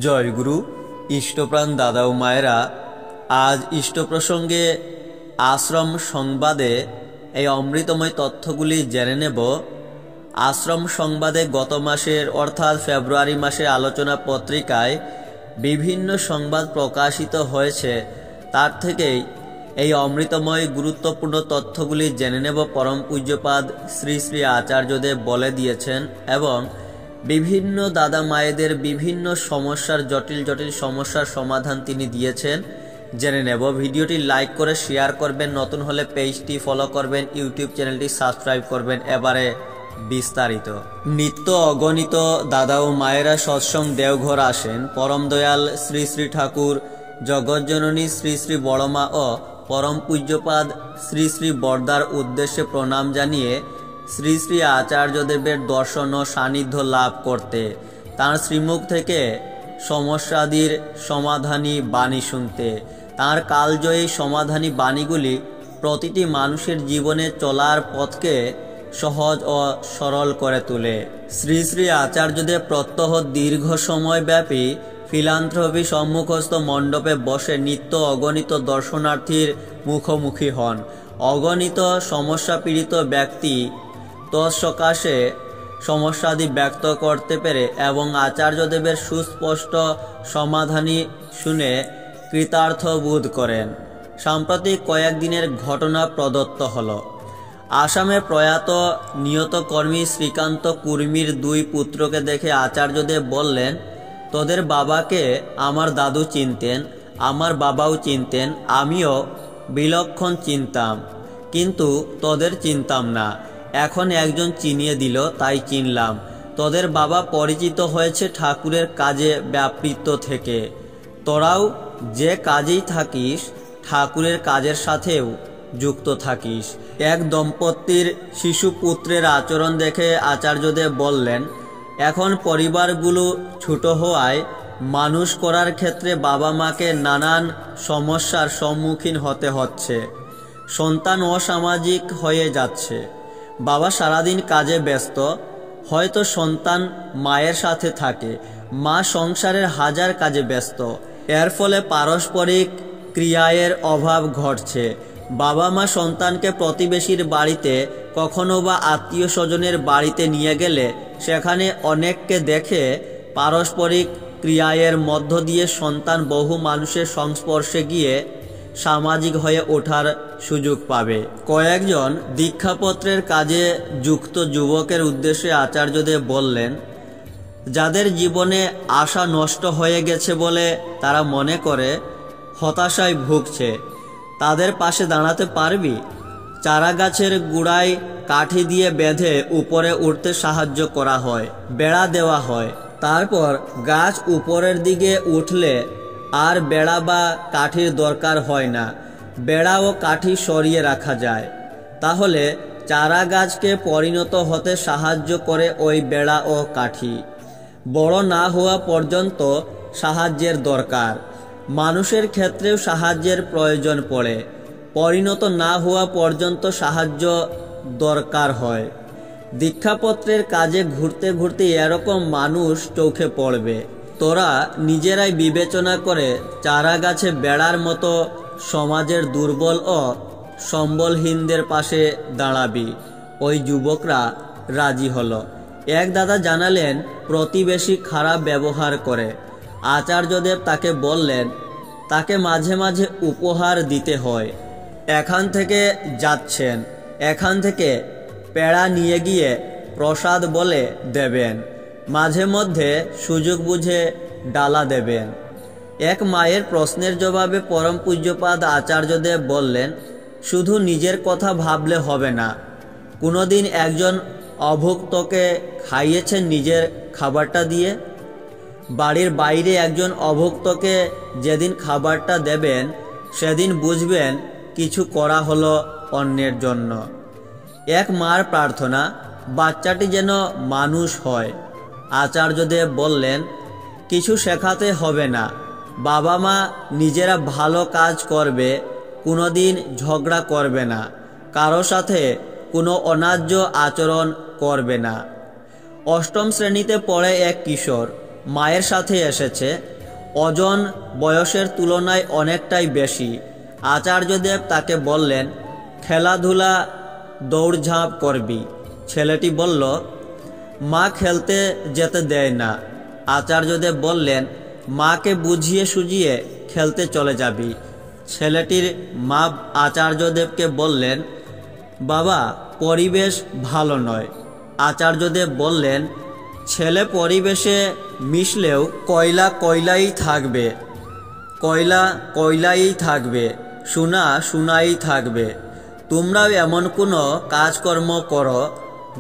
জয়গুরু ইষ্টপ্রাণ দাদা ও মায়েরা, আজ ইষ্ট প্রসঙ্গে আশ্রম সংবাদে এই অমৃতময় তথ্যগুলি জেনে নেব। আশ্রম সংবাদে গত মাসের অর্থাৎ ফেব্রুয়ারি মাসের আলোচনা পত্রিকায় বিভিন্ন সংবাদ প্রকাশিত হয়েছে, তার থেকেই এই অমৃতময় গুরুত্বপূর্ণ তথ্যগুলি জেনে নেব। পরম পূজ্যপাদ শ্রী শ্রী আচার্যদেব বলে দিয়েছেন এবং বিভিন্ন দাদা মায়েদের বিভিন্ন সমস্যার জটিল জটিল সমস্যার সমাধান তিনি দিয়েছেন, জেনে নেব। ভিডিওটি লাইক করে শেয়ার করবেন, নতুন হলে পেজটি ফলো করবেন, ইউটিউব চ্যানেলটি সাবস্ক্রাইব করবেন। এবারে বিস্তারিত। নিত্য অগণিত দাদা ও মায়েরা সৎসঙ্গ দেওঘর আসেন। পরম দয়াল শ্রী শ্রী ঠাকুর জগজ্জননী শ্রী শ্রী বড়মা ও পরম পূজ্যপাদ শ্রী শ্রী বরদার উদ্দেশ্যে প্রণাম জানিয়ে শ্রী শ্রী আচার্যদেবের দর্শন ও সান্নিধ্য লাভ করতে, তাঁর শ্রীমুখ থেকে সমস্যাদির সমাধানী বাণী শুনতে। তাঁর কালজয়ী সমাধানী বাণীগুলি প্রতিটি মানুষের জীবনে চলার পথকে সহজ ও সরল করে তোলে। শ্রী শ্রী আচার্যদেব প্রত্যহ দীর্ঘ সময় ব্যাপী ফিলান্থ্রপি সম্মুখস্থ মণ্ডপে বসে নিত্য অগণিত দর্শনার্থীর মুখোমুখি হন। অগণিত সমস্যা পীড়িত ব্যক্তি তৎসকাশে সমস্যাদি ব্যক্ত করতে পেরে এবং আচার্যদেবের সুস্পষ্ট সমাধানী শুনে কৃতার্থ বোধ করেন। সাম্প্রতিক কয়েকদিনের ঘটনা প্রদত্ত হল। আসামে প্রয়াত নিয়ত কর্মী শ্রীকান্ত কুর্মীর দুই পুত্রকে দেখে আচার্যদেব বললেন, তোদের বাবাকে আমার দাদু চিনতেন, আমার বাবাও চিনতেন, আমিও বিলক্ষণ চিনতাম, কিন্তু তোদের চিনতাম না। এখন একজন চিনিয়ে দিল, তাই চিনলাম। তোদের বাবা পরিচিত হয়েছে ঠাকুরের কাজে ব্যাপৃত থেকে। তোরাও যে কাজেই থাকিস ঠাকুরের কাজের সাথেও যুক্ত থাকিস। এক দম্পতির শিশু পুত্রের আচরণ দেখে আচার্যদেব বললেন, এখন পরিবারগুলো ছোট হওয়ায় মানুষ করার ক্ষেত্রে বাবা মাকে নানান সমস্যার সম্মুখীন হতে হচ্ছে। সন্তান অসামাজিক হয়ে যাচ্ছে। বাবা সারাদিন কাজে ব্যস্ত, হয়তো সন্তান মায়ের সাথে থাকে, মা সংসারের হাজার কাজে ব্যস্ত। এর ফলে পারস্পরিক ক্রিয়ায়ের অভাব ঘটছে। বাবা মা সন্তানকে প্রতিবেশীর বাড়িতে, কখনো বা আত্মীয় স্বজনের বাড়িতে নিয়ে গেলে সেখানে অনেককে দেখে পারস্পরিক ক্রিয়ায়ের মধ্য দিয়ে সন্তান বহু মানুষের সংস্পর্শে গিয়ে সামাজিক হয়ে ওঠার সুযোগ পাবে। কয়েকজন দীক্ষাপত্রের কাজে যুক্ত যুবকের উদ্দেশ্যে আচার্যদেব বললেন, যাদের জীবনে আশা নষ্ট হয়ে গেছে বলে তারা মনে করে, হতাশায় ভুগছে, তাদের পাশে দাঁড়াতে পারবি? চারা গাছের গুড়ায় কাঠি দিয়ে বেঁধে উপরে উঠতে সাহায্য করা হয়, বেড়া দেওয়া হয়। তারপর গাছ উপরের দিকে উঠলে আর বেড়া বা কাঠির দরকার হয় না, বেড়া ও কাঠি সরিয়ে রাখা যায়। তাহলে চারা গাছকে পরিণত হতে সাহায্য করে ওই বেড়া ও কাঠি। বড় না হওয়া পর্যন্ত সাহায্যের দরকার। মানুষের ক্ষেত্রেও সাহায্যের প্রয়োজন পড়ে। পরিণত না হওয়া পর্যন্ত সাহায্য দরকার হয়। দীক্ষাপত্রের কাজে ঘুরতে ঘুরতে এরকম মানুষ চোখে পড়বে। তোরা নিজেরাই বিবেচনা করে চারা গাছে বেড়ার মতো সমাজের দুর্বল ও সম্বলহীনদের পাশে দাঁড়াবি। ওই যুবকরা রাজি হলো। এক দাদা জানালেন, প্রতিবেশী খারাপ ব্যবহার করে। আচার্যদেব তাকে বললেন, তাকে মাঝে মাঝে উপহার দিতে হয়। এখান থেকে যাচ্ছেন, এখান থেকে পেড়া নিয়ে গিয়ে প্রসাদ বলে দেবেন, মাঝে মধ্যে সুযোগ বুঝে ডালা দেবেন। এক মায়ের প্রশ্নের জবাবে পরম পূজ্যপাদ আচার্যদেব বললেন, শুধু নিজের কথা ভাবলে হবে না। কোনোদিন একজন অভুক্তকে খাইয়েছেন নিজের খাবারটা দিয়ে? বাড়ির বাইরে একজন অভুক্তকে যেদিন খাবারটা দেবেন সেদিন বুঝবেন কিছু করা হলো অন্যের জন্য। এক মার প্রার্থনা, বাচ্চাটি যেন মানুষ হয়। আচার্যদেব বললেন, কিছু শেখাতে হবে না, বাবা মা নিজেরা ভালো কাজ করবে, কোনোদিন ঝগড়া করবে না, কারো সাথে কোনো অন্যায্য আচরণ করবে না। অষ্টম শ্রেণীতে পড়ে এক কিশোর। মায়ের সাথে এসেছে। ওজন বয়সের তুলনায় অনেকটাই বেশি। আচার্যদেব তাকে বললেন, খেলাধুলা দৌড়ঝাঁপ করবি। ছেলেটি বলল, মা খেলতে যেতে দেয় না। আচার্যদেব বললেন, মাকে বুঝিয়ে সুঝিয়ে খেলতে চলে যাবি। ছেলেটির মা আচার্যদেবকে বললেন, বাবা, পরিবেশ ভালো নয়। আচার্যদেব বললেন, ছেলে পরিবেশে মিশলেও কয়লা কয়লাই থাকবে, কয়লা কয়লাই থাকবে, সোনা সোনাই থাকবে। তোমরাও এমন কোনো কাজকর্ম করো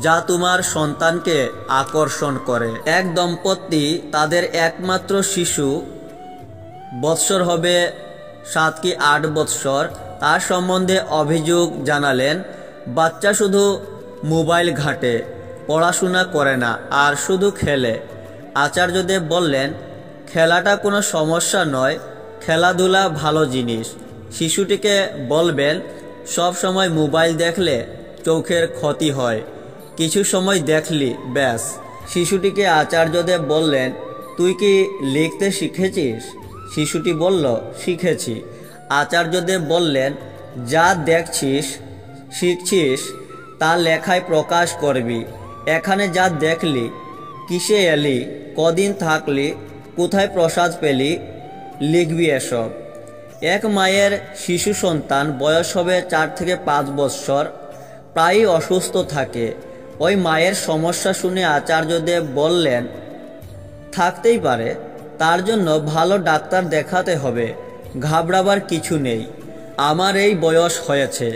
যা তোমার সন্তানকে আকর্ষণ করে। এক দম্পতি তাদের একমাত্র শিশু বৎসর হবে 7 কি 8 বৎসর, তার সম্বন্ধে অভিযোগ জানালেন। বাচ্চা শুধু মোবাইল ঘাঁটে, পড়াশোনা করে না, আর শুধু খেলে। আচার্যদেব বললেন, খেলাটা কোনো সমস্যা নয়, খেলাধুলা ভালো জিনিস। শিশুটিকে বলবেন, সব সময় মোবাইল দেখলে চোখের ক্ষতি হয়, কিছু সময় দেখলি ব্যাস। শিশুটিকে আচার্যদেব বললেন, তুই কি লিখতে শিখেছিস? শিশুটি বলল, শিখেছি। আচার্যদেব বললেন, যা দেখছিস শিখছিস তা লেখায় প্রকাশ করবি। এখানে যা দেখলি, কিসে এলি, কদিন থাকলি, কোথায় প্রসাদ পেলি, লিখবি এসব। এক মায়ের শিশু সন্তান বয়স হবে 4 থেকে 5 বৎসর, প্রায়ই অসুস্থ থাকে। ওই মায়ের সমস্যা শুনে আচার্যদেব বললেন, থাকতেই পারে, তার জন্য ভালো ডাক্তার দেখাতে হবে, ঘাবড়াবার কিছু নেই। আমার এই বয়স হয়েছে,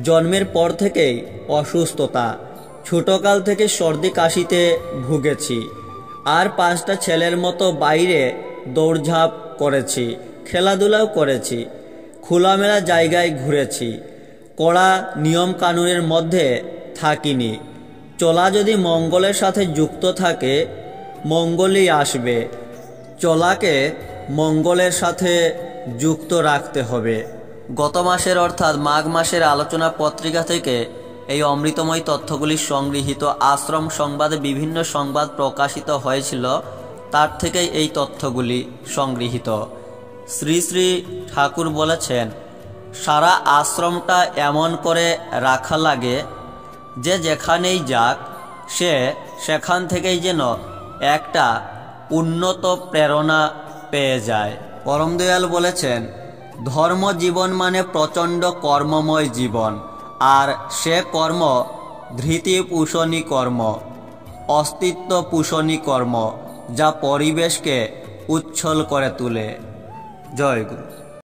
জন্মের পর থেকেই অসুস্থতা, ছোটকাল থেকে সর্দি কাশিতে ভুগেছি, আর 5টা ছেলের মতো বাইরে দৌড়ঝাঁপ করেছি, খেলাধুলাও করেছি, খোলামেলা জায়গায় ঘুরেছি, কড়া নিয়ম কানুনের মধ্যে থাকিনি। চলা যদি মঙ্গলের সাথে যুক্ত থাকে, মঙ্গলই আসবে। চলাকে মঙ্গলের সাথে যুক্ত রাখতে হবে। গত মাসের অর্থাৎ মাঘ মাসের আলোচনা পত্রিকা থেকে এই অমৃতময় তথ্যগুলি সংগৃহীত। আশ্রম সংবাদে বিভিন্ন সংবাদ প্রকাশিত হয়েছিল, তার থেকেই এই তথ্যগুলি সংগৃহীত। শ্রী শ্রী ঠাকুর বলেছেন, সারা আশ্রমটা এমন করে রাখা লাগে যে যেখানেই যাক সে সেখান থেকেই যেন একটা উন্নত প্রেরণা পেয়ে যায়। পরম দয়াল বলেছেন, ধর্ম জীবন মানে প্রচণ্ড কর্মময় জীবন, আর সে কর্ম ধৃতি পোষণী কর্ম, অস্তিত্ব পোষণী কর্ম, যা পরিবেশকে উচ্ছল করে তোলে। জয় গুরু।